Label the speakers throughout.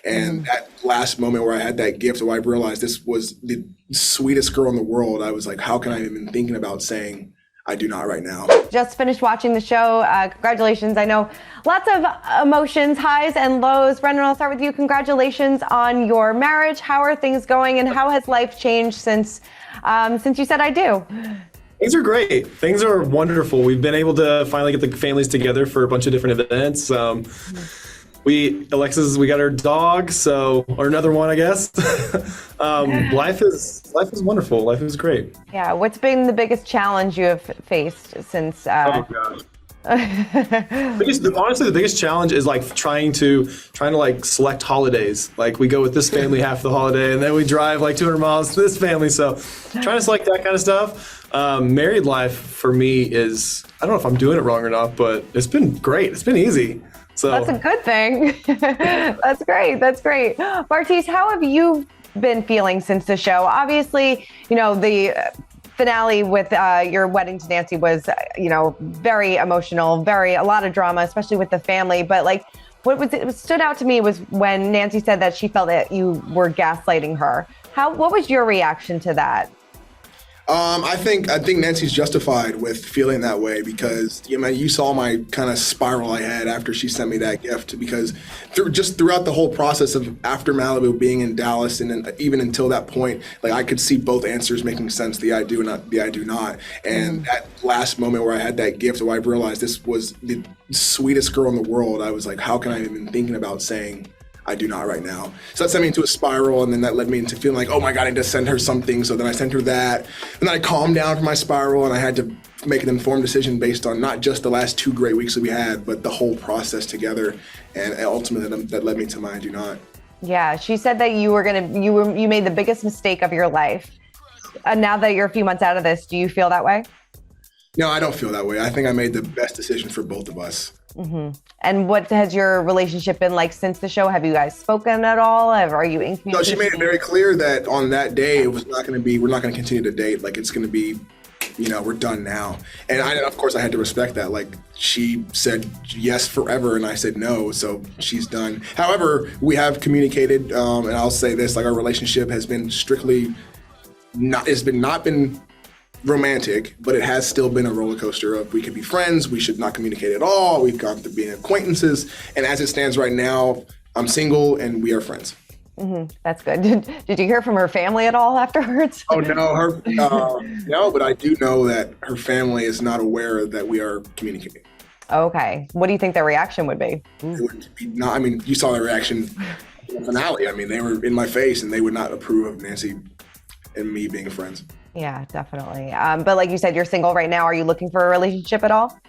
Speaker 1: And that last moment where I had that gift, where I realized this was the sweetest girl in the world, I was like, how can I even thinking about saying I do not right now?
Speaker 2: Just finished watching the show. Congratulations. I know lots of emotions, highs and lows. Brennon, I'll start with you. Congratulations on your marriage. How are things going, and how has life changed since you said I do?
Speaker 3: Things are great. Things are wonderful. We've been able to finally get the families together for a bunch of different events. We got our dog, or another one, I guess. Life is wonderful. Life is great.
Speaker 2: Yeah. What's been the biggest challenge you have faced since?
Speaker 3: Oh gosh. Honestly, the biggest challenge is like trying to like select holidays. Like we go with this family half the holiday, and then we drive like 200 miles to this family. So trying to select that kind of stuff. Married life for me is, I don't know if I'm doing it wrong or not, but it's been great. It's been easy. So
Speaker 2: that's a good thing. That's great. That's great. Bartise, how have you been feeling since the show? Obviously, the finale with your wedding to Nancy was, very emotional, a lot of drama, especially with the family. But like, what stood out to me was when Nancy said that she felt that you were gaslighting her. What was your reaction to that?
Speaker 1: I think Nancy's justified with feeling that way, because you saw my kind of spiral I had after she sent me that gift, because throughout the whole process of after Malibu being in Dallas, and then even until that point, like I could see both answers making sense, the I do, not the I do not. And that last moment where I had that gift, where I realized this was the sweetest girl in the world, I was like, how can I even thinking about saying I do not right now? So that sent me into a spiral, and then that led me into feeling like, oh my God, I need to send her something. So then I sent her that, and then I calmed down from my spiral, and I had to make an informed decision based on not just the last 2 great weeks that we had, but the whole process together. And ultimately that led me to my I do not.
Speaker 2: Yeah, she said that you made the biggest mistake of your life. And now that you're a few months out of this, do you feel that way?
Speaker 1: No, I don't feel that way. I think I made the best decision for both of us.
Speaker 2: Mm-hmm. And what has your relationship been like since the show? Have you guys spoken at all? Are you in communication?
Speaker 1: No, she made it very clear that on that day, we're not going to continue to date. Like, it's going to be, we're done now. And of course I had to respect that. Like, she said yes forever, and I said no, so she's done. However, we have communicated, and I'll say this, like, our relationship has been not been romantic, but it has still been a roller coaster of, we could be friends, we should not communicate at all, we've gone through being acquaintances, and as it stands right now, I'm single and we are friends.
Speaker 2: Mm-hmm. That's good. Did you hear from her family at all afterwards?
Speaker 1: Oh no, no, but I do know that her family is not aware that we are communicating.
Speaker 2: Okay. What do you think their reaction would be?
Speaker 1: It would be not, you saw their reaction in the finale. They were in my face, and they would not approve of Nancy and me being friends.
Speaker 2: Yeah, definitely. But like you said, you're single right now. Are you looking for a relationship at all?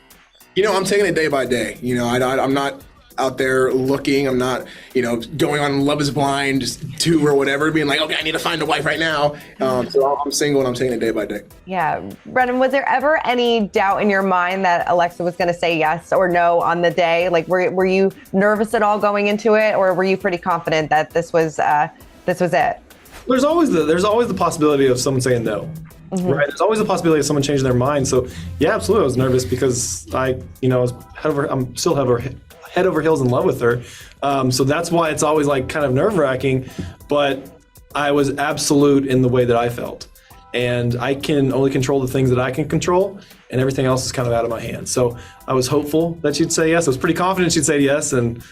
Speaker 1: I'm taking it day by day. I'm not out there looking. I'm not, going on Love is Blind 2 or whatever, being like, okay, I need to find a wife right now. So I'm single, and I'm taking it day by day.
Speaker 2: Yeah. Brennon, was there ever any doubt in your mind that Alexa was going to say yes or no on the day? Like, were you nervous at all going into it, or were you pretty confident that this was it?
Speaker 3: There's always the possibility of someone saying no, right? There's always the possibility of someone changing their mind. So yeah, absolutely, I was nervous because I'm still head over heels in love with her. So that's why it's always like kind of nerve wracking. But I was absolute in the way that I felt, and I can only control the things that I can control, and everything else is kind of out of my hands. So I was hopeful that she'd say yes. I was pretty confident she'd say yes, and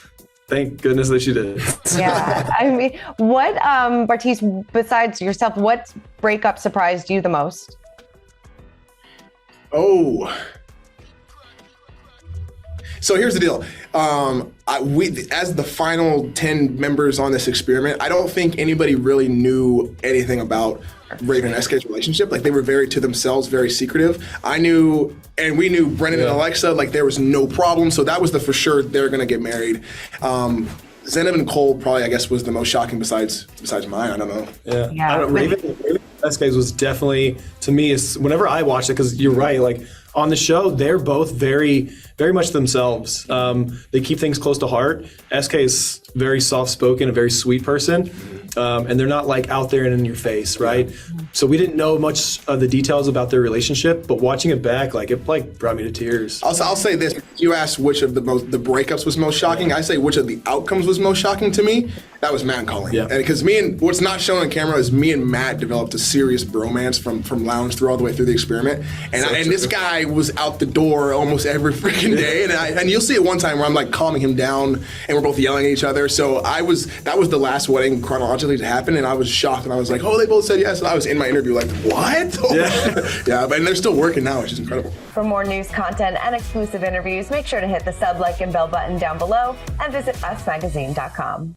Speaker 3: thank goodness that she did.
Speaker 2: Yeah. What, Bartise, besides yourself, what breakup surprised you the most?
Speaker 1: Oh. So here's the deal. We, as the final 10 members on this experiment, I don't think anybody really knew anything about Raven and SK's relationship. Like, they were very to themselves, very secretive. I knew, and we knew Brennon and Alexa, like, there was no problem. So that was for sure they're going to get married. Zeynep and Cole probably, I guess, was the most shocking besides mine. I don't know.
Speaker 3: Yeah. Raven SK's was definitely, to me, is whenever I watched it, because you're right, like, on the show, they're both very, very much themselves. They keep things close to heart. SK is very soft-spoken, a very sweet person. and they're not like out there and in your face, right? So we didn't know much of the details about their relationship, but watching it back, like it like brought me to tears.
Speaker 1: I'll say this: you asked which of the breakups was most shocking. I say which of the outcomes was most shocking to me. That was Matt and Colleen.
Speaker 3: Yeah.
Speaker 1: And because what's not shown on camera is me and Matt developed a serious bromance from Lounge through all the way through the experiment. And this guy was out the door almost every freaking day. And you'll see it one time where I'm like calming him down, and we're both yelling at each other. So that was the last wedding chronologically to happen, and I was shocked, and I was like, oh, they both said yes. And I was in my interview like, what? Yeah, but they're still working now, which is incredible.
Speaker 2: For more news, content, and exclusive interviews, make sure to hit the sub, like, and bell button down below, and visit usmagazine.com.